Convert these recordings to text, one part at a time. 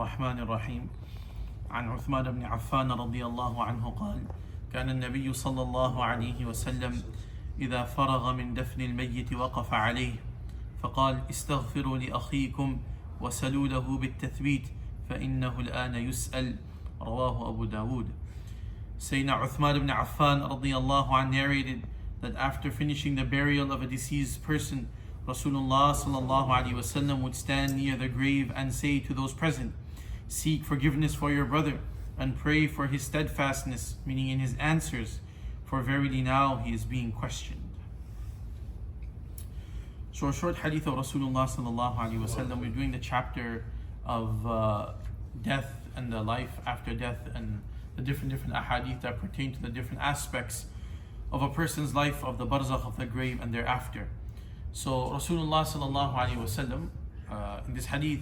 الرحمن الرحيم عن عثمان بن عفان رضي الله عنه قال كان النبي صلى الله عليه وسلم إذا فرغ من دفن الميت وقف عليه فقال استغفروا لأخيكم وسلوا له بالتثبيت فإنه الآن يسأل. رواه Abu Dawood. Sayyidina Uthman ibn Affan radiyallahu anh narrated that after finishing the burial of a deceased person, Rasulullah sallallahu alaihi wasallam would stand near the grave and say to those present, seek forgiveness for your brother and pray for his steadfastness, meaning in his answers, for verily now he is being questioned. So a short hadith of Rasulullah sallallahu alaihi wasallam. We're doing the chapter of death and the life after death and the different ahadith that pertain to the different aspects of a person's life, of the barzakh, of the grave and thereafter. So Rasulullah sallallahu alaihi wasallam, in this hadith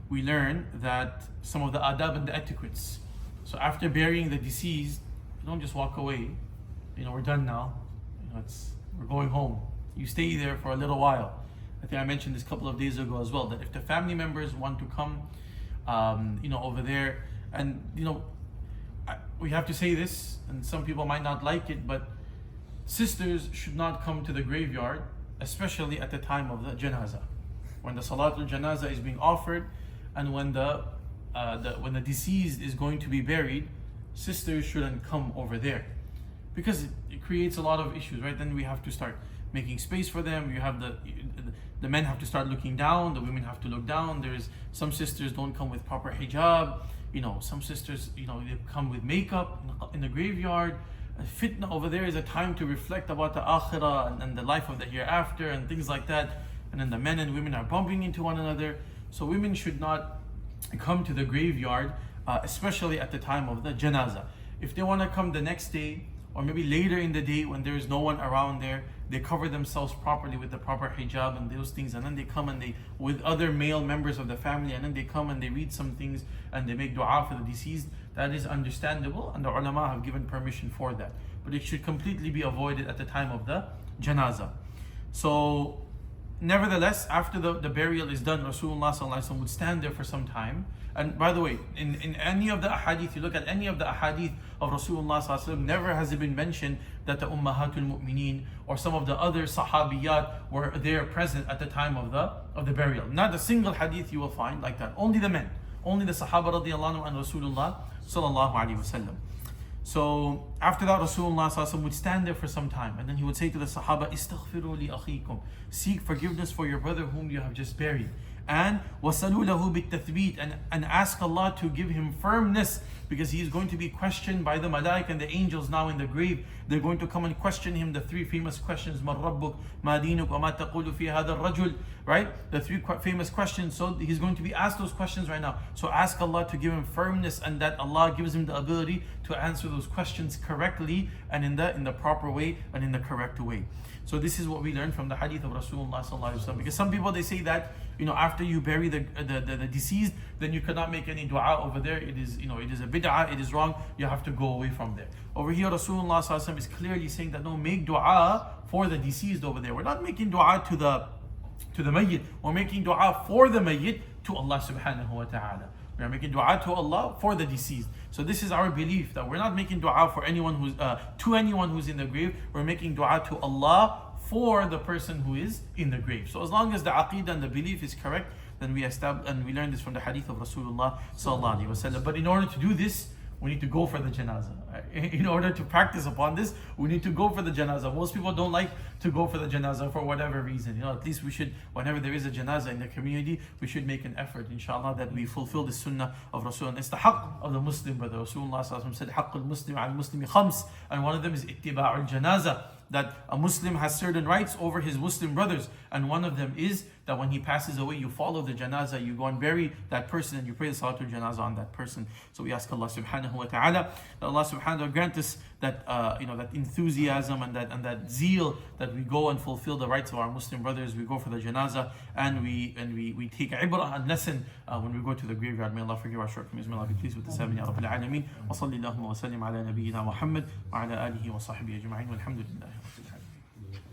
we learn that some of the adab and the etiquettes. So after burying the deceased, you don't just walk away. We're done now. We're going home. You stay there for a little while. I think I mentioned this a couple of days ago as well, that if the family members want to come over there, and we have to say this, and some people might not like it, but sisters should not come to the graveyard, especially at the time of the janazah, when the salatul janazah is being offered, and when the deceased is going to be buried. Sisters shouldn't come over there because it creates a lot of issues, right? Then we have to start making space for them. You have the men have to start looking down, the women have to look down. There's some sisters don't come with proper hijab. Some sisters, they come with makeup in the graveyard. Fitna over there is a time to reflect about the akhirah and the life of the hereafter and things like that. And then the men and women are bumping into one another. So women should not come to the graveyard, especially at the time of the janazah. If they want to come the next day, or maybe later in the day when there is no one around there, they cover themselves properly with the proper hijab and those things, and then they come and they, with other male members of the family, and then they come and they read some things and they make dua for the deceased. That is understandable, and the ulama have given permission for that. But it should completely be avoided at the time of the janazah. So, nevertheless, after the burial is done, Rasulullah sallallahu alaihi wasallam would stand there for some time. And by the way, in any of the ahadith, you look at any of the ahadith of Rasulullah sallallahu alaihi wasallam, never has it been mentioned that the Ummahatul Mu'mineen or some of the other Sahabiyat were there present at the time of the burial. Not a single hadith you will find like that. Only the men, only the Sahaba radiallahu anhu and Rasulullah sallallahu alaihi wasallam. So after that, Rasulullah sallallahu alaihi wasallam would stand there for some time, and then he would say to the Sahaba, Istaghfiru li akhikum, seek forgiveness for your brother whom you have just buried, and wasalu lahu bit-tathbit, and ask Allah to give him firmness, because he is going to be questioned by the malaik and the angels now in the grave. They're going to come and question him the three famous questions: Man rabbuk, ma dinuk, wa ma taqulu fi hadha ar-rajul, right? The three famous questions. So he's going to be asked those questions right now. So ask Allah to give him firmness, and that Allah gives him the ability to answer those questions correctly and in the proper way and in the correct way. So this is what we learn from the hadith of Rasulullah sallallahu alaihi wasallam. Because some people, they say that after you bury the deceased, then you cannot make any dua over there. It is it is a bid'ah, it is wrong. You have to go away from there. Over here, Rasulullah sallallahu alaihi wasallam is clearly saying that no, make dua for the deceased over there. We're not making dua to the mayyit. We're making dua for the mayyit to Allah subhanahu wa ta'ala. We are making dua to Allah for the deceased. So this is our belief, that we're not making dua for anyone who's to anyone who's in the grave. We're making dua to Allah for the person who is in the grave. So as long as the aqeedah and the belief is correct, then we establish, and we learn this from the hadith of Rasulullah sallallahu alaihi wasallam. But in order to do this, we need to go for the janazah. In order to practice upon this, we need to go for the janazah. Most people don't like to go for the janazah for whatever reason. At least we should, whenever there is a janazah in the community, we should make an effort, inshallah, that we fulfill the sunnah of Rasulullah. It's the haqq of the Muslim brother. Rasulullah said, haqqul muslim al muslimi khams, and one of them is ittiba'ul janazah, that a Muslim has certain rights over his Muslim brothers, and one of them is that when he passes away, you follow the janazah, you go and bury that person, and you pray the salatul janazah on that person. So we ask Allah subhanahu wa ta'ala that Allah subhanahu wa ta'ala grant us that that enthusiasm and that zeal, that we go and fulfill the rights of our Muslim brothers. We go for the janazah, and we take ibrah and lesson when we go to the graveyard. May Allah forgive our shortcomings. May Allah be pleased with the seven. Ya Rabbil Alameen. Wa sallallahu wa sallim ala nabiyyina Muhammad wa ala alihi wa sahbihi ajma'in. Walhamdulillah.